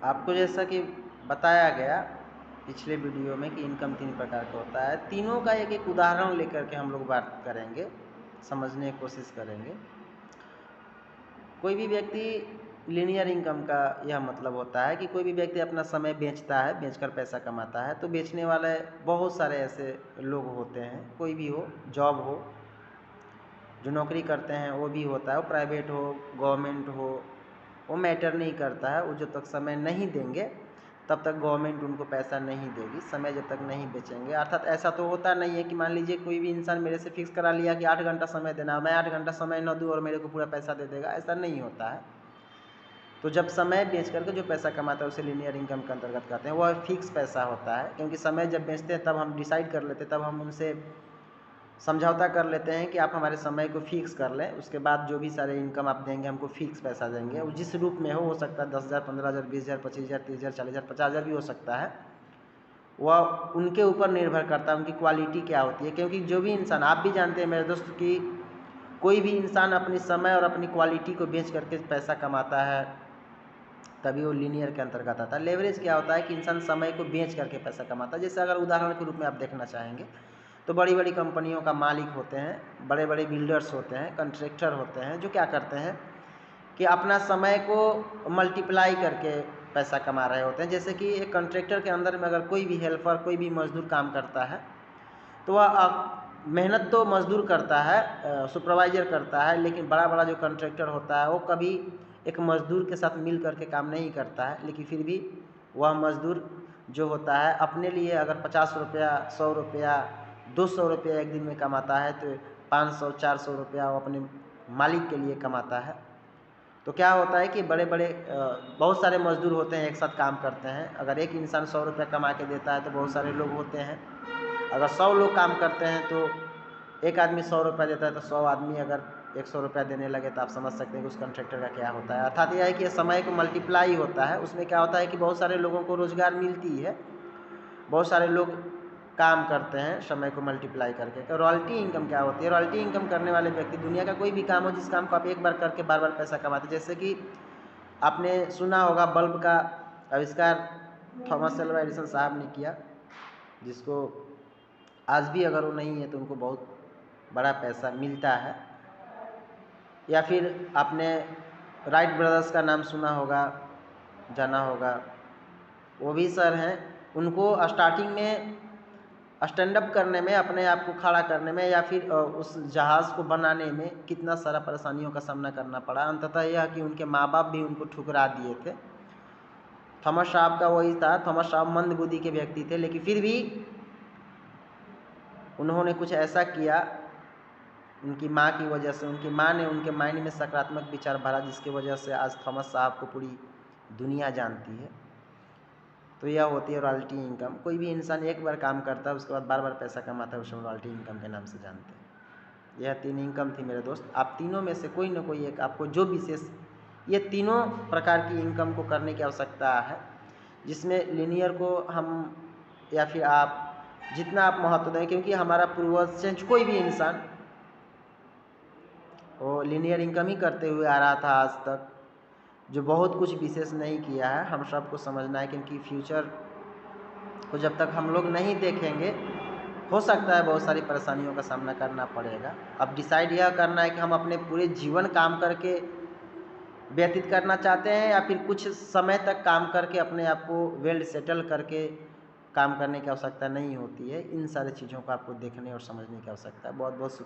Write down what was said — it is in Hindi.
आपको जैसा कि बताया गया पिछले वीडियो में कि इनकम 3 प्रकार का होता है। तीनों का एक एक उदाहरण लेकर के हम लोग बात करेंगे, समझने की कोशिश करेंगे। कोई भी व्यक्ति लीनियर इनकम का यह मतलब होता है कि कोई भी व्यक्ति अपना समय बेचता है, बेचकर पैसा कमाता है। तो बेचने वाले बहुत सारे ऐसे लोग होते हैं, कोई भी हो, जॉब हो, जो नौकरी करते हैं वो भी होता है, वो प्राइवेट हो, गवर्नमेंट हो, वो मैटर नहीं करता है। वो जब तक समय नहीं देंगे तब तक गवर्नमेंट उनको पैसा नहीं देगी, समय जब तक नहीं बेचेंगे। अर्थात ऐसा तो होता नहीं है कि मान लीजिए कोई भी इंसान मेरे से फिक्स करा लिया कि 8 घंटा समय देना, मैं 8 घंटा समय न दूँ और मेरे को पूरा पैसा दे देगा, ऐसा नहीं होता है। तो जब समय बेच करके जो पैसा कमाता है उसे लीनियर इनकम के अंतर्गत कहते हैं। वह फिक्स पैसा होता है, क्योंकि समय जब बेचते हैं तब हम डिसाइड कर लेते हैं, तब हम उनसे समझौता कर लेते हैं कि आप हमारे समय को फिक्स कर लें, उसके बाद जो भी सारे इनकम आप देंगे हमको फिक्स पैसा देंगे। वो जिस रूप में हो सकता है 10,000, 15,000, 20,000, 25,000, 30,000, 40,000, 50,000 भी हो सकता है। वह उनके ऊपर निर्भर करता है, उनकी क्वालिटी क्या होती है। क्योंकि जो भी इंसान, आप भी जानते हैं मेरे दोस्त कि कोई भी इंसान अपनी समय और अपनी क्वालिटी को बेच करके पैसा कमाता है, तभी वो लीनियर के अंतर्गत आता है। लेवरेज क्या होता है कि इंसान समय को बेच करके पैसा कमाता है। जैसे अगर उदाहरण के रूप में आप देखना चाहेंगे तो बड़ी बड़ी कंपनियों का मालिक होते हैं, बड़े बड़े बिल्डर्स होते हैं, कंट्रैक्टर होते हैं, जो क्या करते हैं कि अपना समय को मल्टीप्लाई करके पैसा कमा रहे होते हैं। जैसे कि एक कंट्रैक्टर के अंदर में अगर कोई भी हेल्पर, कोई भी मजदूर काम करता है तो वह मेहनत तो मजदूर करता है, सुपरवाइजर करता है, लेकिन बड़ा बड़ा जो कंट्रैक्टर होता है वो कभी एक मजदूर के साथ मिल करके काम नहीं करता है। लेकिन फिर भी वह मजदूर जो होता है अपने लिए अगर 50 रुपया, 100 रुपया, 200 रुपया एक दिन में कमाता है तो 500, 400 रुपया वो अपने मालिक के लिए कमाता है। तो क्या होता है कि बड़े बड़े बहुत सारे मजदूर होते हैं, एक साथ काम करते हैं। अगर एक इंसान 100 रुपया कमा के देता है तो बहुत सारे लोग होते हैं। अगर 100 लोग काम करते हैं तो एक आदमी 100 रुपया देता है, तो 100 आदमी अगर 100 रुपया देने लगे तो आप समझ सकते हैं कि उस कंट्रैक्टर का क्या होता है। अर्थात यह है कि समय को मल्टीप्लाई होता है। उसमें क्या होता है कि बहुत सारे लोगों को रोज़गार मिलती है, बहुत सारे लोग काम करते हैं समय को मल्टीप्लाई करके। तो रॉयल्टी इनकम क्या होती है? रॉयल्टी इनकम करने वाले व्यक्ति, दुनिया का कोई भी काम हो जिस काम को आप एक बार करके बार बार पैसा कमाते हैं। जैसे कि आपने सुना होगा बल्ब का आविष्कार थॉमस एल्वा एडिसन साहब ने किया, जिसको आज भी अगर वो नहीं है तो उनको बहुत बड़ा पैसा मिलता है। या फिर आपने राइट ब्रदर्स का नाम सुना होगा, जाना होगा, वो भी सर हैं। उनको स्टार्टिंग में स्टैंड अप करने में, अपने आप को खड़ा करने में, या फिर उस जहाज़ को बनाने में कितना सारा परेशानियों का सामना करना पड़ा। अंततः यह कि उनके माँ बाप भी उनको ठुकरा दिए थे। थॉमस साहब का वही था, थॉमस साहब मंद बुद्धि के व्यक्ति थे, लेकिन फिर भी उन्होंने कुछ ऐसा किया उनकी माँ की वजह से। उनकी माँ ने उनके माइंड में सकारात्मक विचार भरा, जिसकी वजह से आज थॉमस साहब को पूरी दुनिया जानती है। तो यह होती है रॉयल्टी इनकम। कोई भी इंसान एक बार काम करता है उसके बाद बार बार पैसा कमाता है, उसे रॉयल्टी इनकम के नाम से जानते हैं। यह 3 इनकम थी मेरे दोस्त। आप तीनों में से कोई ना कोई एक आपको जो विशेष, ये तीनों प्रकार की इनकम को करने की आवश्यकता है, जिसमें लीनियर को हम या फिर आप जितना आप महत्व दें, क्योंकि हमारा पूर्वज कोई भी इंसान वो लीनियर इनकम ही करते हुए आ रहा था आज तक, जो बहुत कुछ विशेष नहीं किया है। हम सबको समझना है, क्योंकि फ्यूचर को जब तक हम लोग नहीं देखेंगे हो सकता है बहुत सारी परेशानियों का सामना करना पड़ेगा। अब डिसाइड यह करना है कि हम अपने पूरे जीवन काम करके व्यतीत करना चाहते हैं, या फिर कुछ समय तक काम करके अपने आप को वेल सेटल करके काम करने की आवश्यकता नहीं होती है। इन सारी चीज़ों को आपको देखने और समझने की आवश्यकता है। बहुत बहुत शुक्रिया।